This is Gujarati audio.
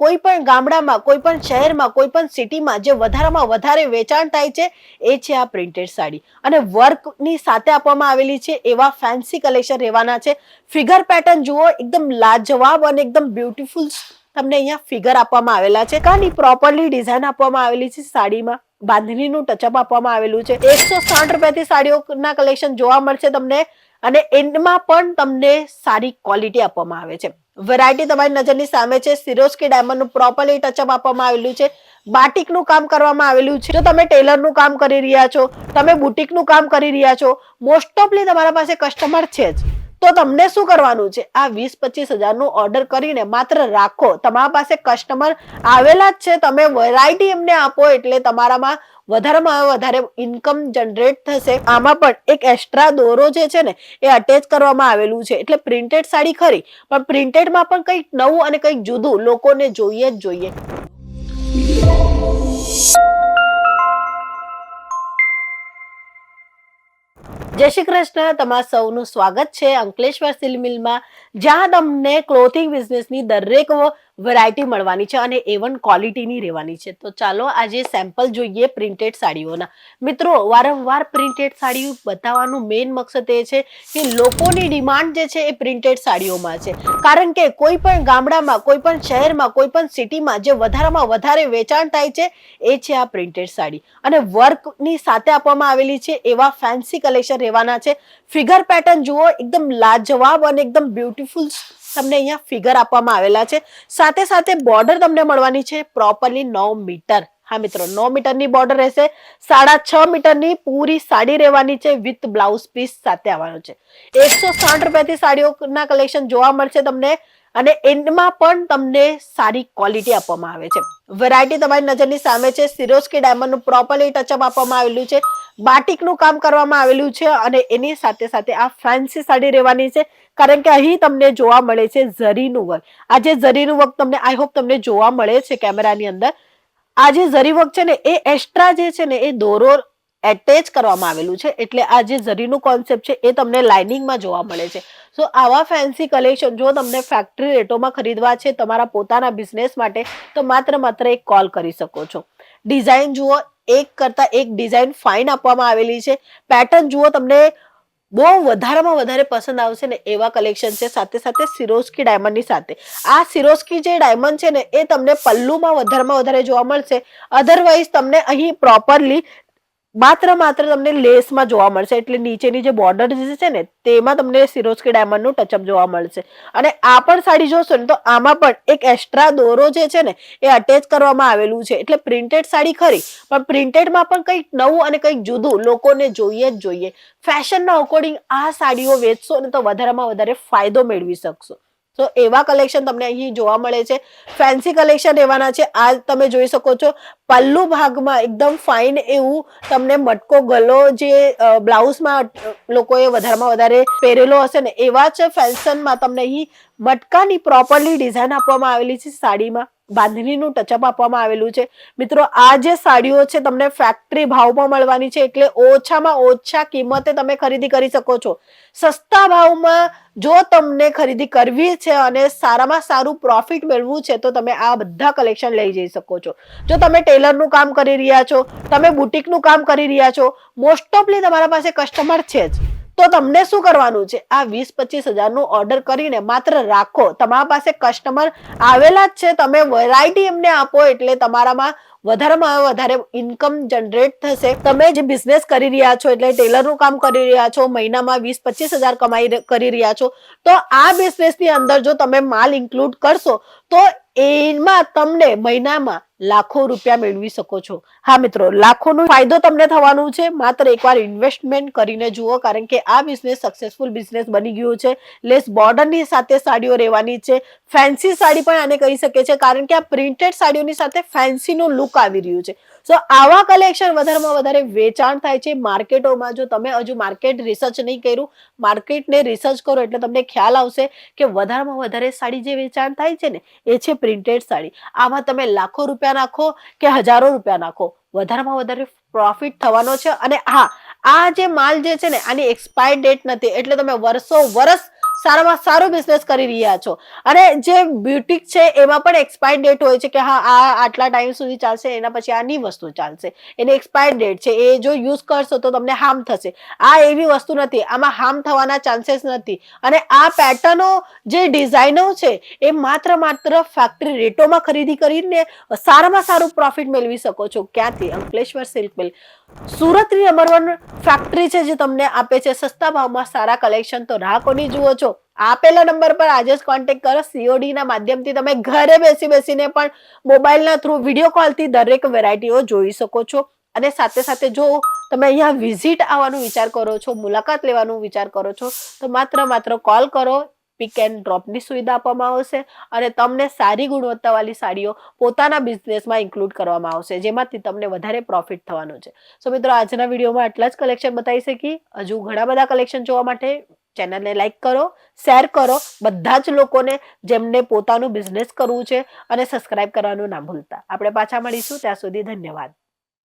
કોઈ પણ ગામડામાં, કોઈ પણ શહેરમાં, કોઈ પણ સિટીમાં જે વધારેમાં વધારે વેચાણ થાય છે એ છે આ પ્રિન્ટેડ સાડી. અને વર્કની સાથે આપવામાં આવેલી છે એવા ફેન્સી કલેક્શન રહેવાના છે. ફિગર પેટર્ન જુઓ, એકદમ લાજવાબ અને એકદમ બ્યુટીફુલ તમને અહીંયા ફિગર આપવામાં આવેલા છે. કાની પ્રોપરલી ડિઝાઇન આપવામાં આવેલી છે સાડીમાં. બાંધણીનું ટચઅપ આપવામાં આવેલું છે. 160 રૂપિયાથી સાડીઓના કલેક્શન જોવા મળશે તમને, અને એન્ડમાં પણ તમને સારી ક્વોલિટી આપવામાં આવે છે. વેરાયટી તમારી નજરની સામે છે. સિરોસ્કી ડાયમંડનું પ્રોપરલી ટચઅપ આપવામાં આવેલું છે. બાટિકનું કામ કરવામાં આવેલું છે. જો તમે ટેલરનું કામ કરી રહ્યા છો, તમે બુટીકનું કામ કરી રહ્યા છો, મોસ્ટ ઓફલી તમારા પાસે કસ્ટમર છે જ, તો તમને શું કરવાનું છે? આ 20-25 હજારનું ઓર્ડર કરીને માત્ર રાખો. તમારા પાસે કસ્ટમર આવેલા જ છે, તમે વેરાયટી એમને આપો એટલે તમારામાં વધારેમાં વધારે ઇન્કમ જનરેટ થશે. આમાં પણ એક એક્સ્ટ્રા દોરો જે છે ને એ અટેચ કરવામાં આવેલું છે. એટલે પ્રિન્ટેડ સાડી ખરી, પણ પ્રિન્ટેડમાં પણ કંઈક નવું અને કંઈક જુદું લોકોને જોઈએ જ જોઈએ. જય શ્રી કૃષ્ણ. તમારા સૌનું સ્વાગત છે અંકલેશ્વર સિલ્ક મિલમાં, જ્યાં તમને ક્લોથિંગ બિઝનેસની દરેક વેરાયટી મળવાની છે અને A1 ક્વોલિટીની રહેવાની છે. તો ચાલો આજે સેમ્પલ જોઈએ પ્રિન્ટેડ સાડીઓના. મિત્રો, વારંવાર પ્રિન્ટેડ સાડી બતાવવાનું મેઇન મકસદ એ છે કે લોકોની ડિમાન્ડ જે છે એ પ્રિન્ટેડ સાડીઓમાં છે. કારણ કે કોઈ પણ ગામડામાં, કોઈ પણ શહેરમાં, કોઈ પણ સિટીમાં જે વધારેમાં વધારે વેચાણ થાય છે એ છે આ પ્રિન્ટેડ સાડી. અને વર્કની સાથે આપવામાં આવેલી છે એવા ફેન્સી કલેક્શન રહેવાના છે. ફિગર પેટર્ન જુઓ, એકદમ લાજવાબ અને એકદમ બ્યુટીફુલ તમને અહીંયા ફિગર આપવામાં આવેલા છે. સાથે સાથે બોર્ડર તમને મળવાની છે પ્રોપરલી 9 મીટર. હા મિત્રો, 9 મીટરની બોર્ડર રહેશે. 6.5 મીટરની પૂરી સાડી રહેવાની છે વિથ બ્લાઉઝ પીસ સાથે આવવાનું છે. 160 રૂપિયાથી સાડીઓના કલેક્શન જોવા મળશે તમને, અને એન્ડમાં પણ તમને સારી ક્વોલિટી આપવામાં આવે છે. વેરાયટી તમારી નજરની સામે છે. સિરોસ્કી ડાયમંડનું પ્રોપરલી ટચઅપ આપવામાં આવેલું છે. બાટિકનું કામ કરવામાં આવેલું છે, અને એની સાથે સાથે આ ફેન્સી સાડી રહેવાની છે. કારણ કે અહીં તમને જોવા મળે છે ઝરીનું વર્ક. આ જે ઝરીનું વર્ક તમને આઈ હોપ તમને જોવા મળે છે કેમેરાની અંદર. આ જે ઝરી વર્ક છે ને એ એક્સ્ટ્રા જે છે ને એ દોરો એટેચ કરવામાં આવેલું છે. એટલે આ જે ઝરીનું કોન્સેપ્ટ છે એ તમને લાઇનિંગમાં જોવા મળે છે. સો આવા ફેન્સી કલેક્શન જો તમને ફેક્ટરી રેટોમાં ખરીદવા છે તમારા પોતાના બિઝનેસ માટે, તો માત્ર એક કોલ કરી શકો છો. ડિઝાઇન જુઓ, એક કરતા એક ડિઝાઇન ફાઇન આપવામાં આવેલી છે. પેટર્ન જુઓ, તમને બહુ વધારેમાં વધારે પસંદ આવશે ને એવા કલેક્શન છે. સાથે સાથે સિરોસ્કી ડાયમંડની સાથે આ સિરોસ્કી જે ડાયમંડ છે ને એ તમને પલ્લુમાં વધારેમાં વધારે જોવા મળશે. અધરવાઇઝ તમને અહીં પ્રોપરલી માત્ર તમને લેસમાં જોવા મળશે. એટલે નીચેની જે બોર્ડર છે ને તેમાં તમને સિરોસ્કી ડાયમંડનું ટચઅપ જોવા મળશે. અને આ પણ સાડી જોશો ને તો આમાં પણ એક એક્સ્ટ્રા દોરો જે છે ને એ અટેચ કરવામાં આવેલું છે. એટલે પ્રિન્ટેડ સાડી ખરી, પણ પ્રિન્ટેડમાં પણ કંઈક નવું અને કંઈક જુદું લોકોને જોઈએ જ જોઈએ. ફેશનના અકોર્ડિંગ આ સાડીઓ વેચશો ને તો વધારેમાં વધારે ફાયદો મેળવી શકશો. તો એવા કલેક્શન તમને અહીં જોવા મળે છે. ફેન્સી કલેક્શન રહેવાના છે. આ તમે જોઈ શકો છો પલ્લુ ભાગમાં એકદમ ફાઇન એવું તમને મટકો ગલો જે બ્લાઉઝમાં લોકોએ વધારેમાં વધારે પહેરેલો હશે ને એવા જ ફેશનમાં તમને અહીં મટકાની પ્રોપરલી ડિઝાઇન આપવામાં આવેલી છે સાડીમાં. બાંધણીનું ટચઅપ આપવામાં આવેલું છે. મિત્રો, આ જે સાડીઓ છે તમને ફેક્ટરી ભાવમાં મળવાની છે. એટલે ઓછામાં ઓછા કિંમતે તમે ખરીદી કરી શકો છો. સસ્તા ભાવમાં જો તમને ખરીદી કરવી છે અને સારામાં સારું પ્રોફિટ મેળવવું છે તો તમે આ બધા કલેક્શન લઈ જઈ શકો છો. જો તમે ટેલરનું કામ કરી રહ્યા છો, તમે બુટીકનું કામ કરી રહ્યા છો, મોસ્ટ ઓફલી તમારા પાસે કસ્ટમર છે જ, તો તમને શું કરવાનું છે? આ 20-25 હજારનું ઓર્ડર કરીને માત્ર રાખો. તમારા પાસે કસ્ટમર આવેલા જ છે, તમે વેરાયટી એમને આપો એટલે તમારામાં વધારેમાં વધારે ઇન્કમ જનરેટ થશે. તમે જે બિઝનેસ કરી રહ્યા છો એટલે ટેલરનું કામ કરી રહ્યા છો, મહિનામાં 20-25 હજાર કમાઈ કરી રહ્યા છો, તો આ બિઝનેસની અંદર જો તમે માલ ઇન્ક્લુડ કરશો તો એમાં તમને મહિનામાં લાખો રૂપિયા મેળવી શકો છો. હા મિત્રો, લાખોનો ફાયદો તમને થવાનું છે. માત્ર એકવાર ઇન્વેસ્ટમેન્ટ કરીને જુઓ, કારણ કે આ બિઝનેસ સક્સેસફુલ બિઝનેસ બની ગયું છે. લેસ બોર્ડરની સાથે સાડીઓ રહેવાની છે. ફેન્સી સાડી પણ આને કહી શકે છે, કારણ કે આ પ્રિન્ટેડ સાડીઓની સાથે ફેન્સીનો લુક આવી રહ્યું છે. સો આવા કલેક્શન વધારેમાં વધારે વેચાણ થાય છે માર્કેટોમાં. જો તમે હજુ માર્કેટ રિસર્ચ નહીં કર્યું, માર્કેટને રિસર્ચ કરો એટલે તમને ખ્યાલ આવશે કે વધારેમાં વધારે સાડી જે વેચાણ થાય છે ને એ છે પ્રિન્ટેડ સાડી. આમાં તમે લાખો રૂપિયા નાખો કે હજારો રૂપિયા નાખો, વધારેમાં વધારે પ્રોફિટ થવાનો છે. અને હા, આ જે માલ જે છે ને આની એક્સપાયર ડેટ નથી, એટલે તમે વર્ષો વર્ષ સારામાં સારો બિઝનેસ કરી રહ્યા છો. અને જે બ્યુટિક છે એમાં પણ એક્સપાયર ડેટ હોય છે કે હા આ આટલા ટાઈમ સુધી ચાલશે, એના પછી આની વસ્તુ ચાલશે, એની એક્સપાયર ડેટ છે, એ જો યુઝ કરશો તો તમને હાર્મ થશે. આ એવી વસ્તુ નથી, આમાં હાર્મ થવાના ચાન્સીસ નથી. અને આ પેટર્નો જે ડિઝાઇનો છે એ માત્ર ફેક્ટરી રેટોમાં ખરીદી કરીને સારામાં સારું પ્રોફિટ મેળવી શકો છો. ક્યાંથી? અંકલેશ્વર સિલ્ક મિલ. સુરતની નંબર 1 ફેક્ટરી છે જે તમને આપે છે સસ્તા ભાવમાં સારા કલેક્શન. તો રાહ કોની જુઓ છો? આપેલા નંબર પર આજે જ કોન્ટેક્ટ કરો. સીઓડી ના માધ્યમથી તમે ઘરે બેસીને પણ મોબાઈલના થ્રુ વિડીયો કોલથી દરેક વેરાયટીઓ જોઈ શકો છો. અને સાથે સાથે જો તમે અહીંયા વિઝિટ આવવાનું વિચાર કરો છો, મુલાકાત લેવાનું વિચાર કરો છો, તો માત્ર કોલ કરો. પિક એન્ડ ડ્રોપની સુવિધા આપવામાં આવશે અને તમને સારી ગુણવત્તાવાળી સાડીઓ પોતાના બિઝનેસમાં ઇન્ક્લુડ કરવામાં આવશે, જેમાંથી તમને વધારે પ્રોફિટ થવાનું છે. સો મિત્રો, આજના વિડીયોમાં આટલા જ કલેક્શન બતાવી શકી. હજુ ઘણા બધા કલેક્શન જોવા માટે ચેનલને લાઈક કરો, શેર કરો બધા જ લોકોને જેમને પોતાનું બિઝનેસ કરવું છે, અને સબસ્ક્રાઇબ કરવાનું ના ભૂલતા. આપણે પાછા મળીશું, ત્યાં સુધી ધન્યવાદ.